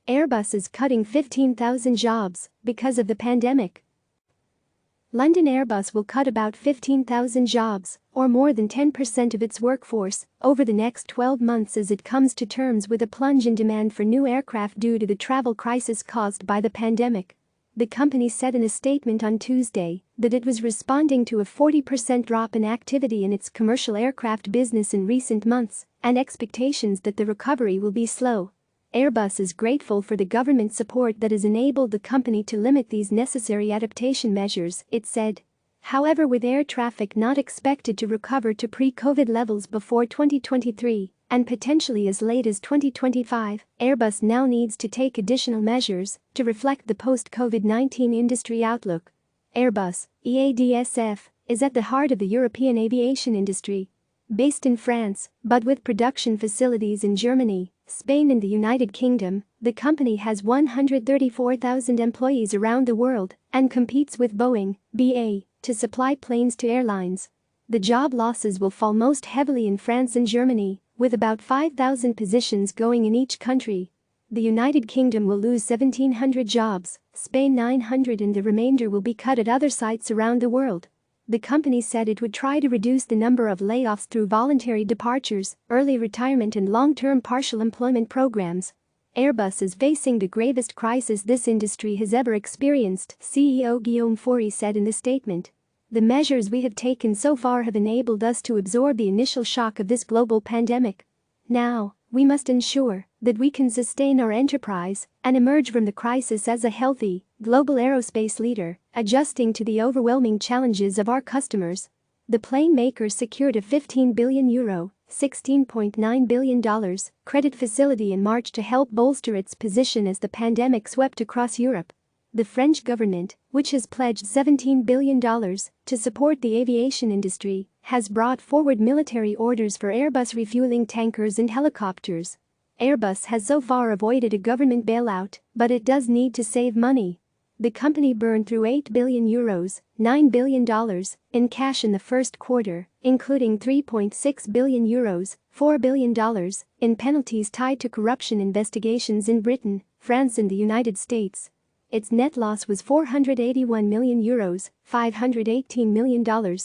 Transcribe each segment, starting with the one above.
Airbus is cutting 15,000 jobs because of the pandemic. London Airbus will cut about 15,000 jobs, or more than 10% of its workforce, over the next 12 months as it comes to terms with a plunge in demand for new aircraft due to the travel crisis caused by the pandemic. The company said in a statement on Tuesday that it was responding to a 40% drop in activity in its commercial aircraft business in recent months and expectations that the recovery will be slow. Airbus is grateful for the government support that has enabled the company to limit these necessary adaptation measures, it said. However, with air traffic not expected to recover to pre-COVID levels before 2023 and potentially as late as 2025, Airbus now needs to take additional measures to reflect the post-COVID-19 industry outlook. Airbus, EADSF, is at the heart of the European aviation industry. Based in France, but with production facilities in Germany, Spain and the United Kingdom, the company has 134,000 employees around the world and competes with Boeing, BA, to supply planes to airlines. The job losses will fall most heavily in France and Germany, with about 5,000 positions going in each country. The United Kingdom will lose 1,700 jobs, Spain 900, and the remainder will be cut at other sites around the world. The company said it would try to reduce the number of layoffs through voluntary departures, early retirement and long-term partial employment programs. Airbus is facing the gravest crisis this industry has ever experienced, CEO Guillaume Faury said in the statement. The measures we have taken so far have enabled us to absorb the initial shock of this global pandemic. Now, we must ensure that we can sustain our enterprise and emerge from the crisis as a healthy, global aerospace leader, adjusting to the overwhelming challenges of our customers. The plane maker secured a €15 billion, $16.9 billion, credit facility in March to help bolster its position as the pandemic swept across Europe. The French government, which has pledged $17 billion to support the aviation industry, has brought forward military orders for Airbus refueling tankers and helicopters. Airbus has so far avoided a government bailout, but it does need to save money. The company burned through €8 billion, $9 billion, in cash in the first quarter, including €3.6 billion, $4 billion, in penalties tied to corruption investigations in Britain, France and the United States. Its net loss was €481 million, $518 million.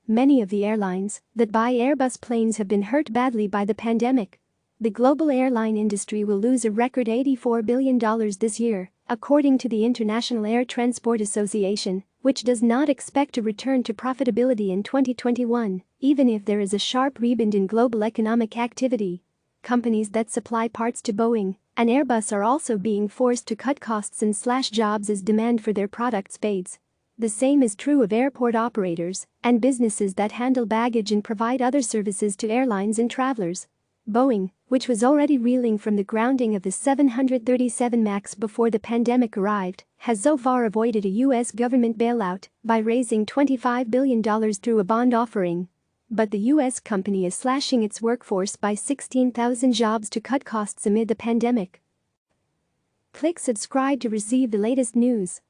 Many of the airlines that buy Airbus planes have been hurt badly by the pandemic. The global airline industry will lose a record $84 billion this year, according to the International Air Transport Association, which does not expect to return to profitability in 2021, even if there is a sharp rebound in global economic activity. Companies that supply parts to Boeing and Airbus are also being forced to cut costs and slash jobs as demand for their products fades. The same is true of airport operators and businesses that handle baggage and provide other services to airlines and travelers. Boeing, which was already reeling from the grounding of the 737 MAX before the pandemic arrived, has so far avoided a U.S. government bailout by raising $25 billion through a bond offering. But the U.S. company is slashing its workforce by 16,000 jobs to cut costs amid the pandemic. Click subscribe to receive the latest news.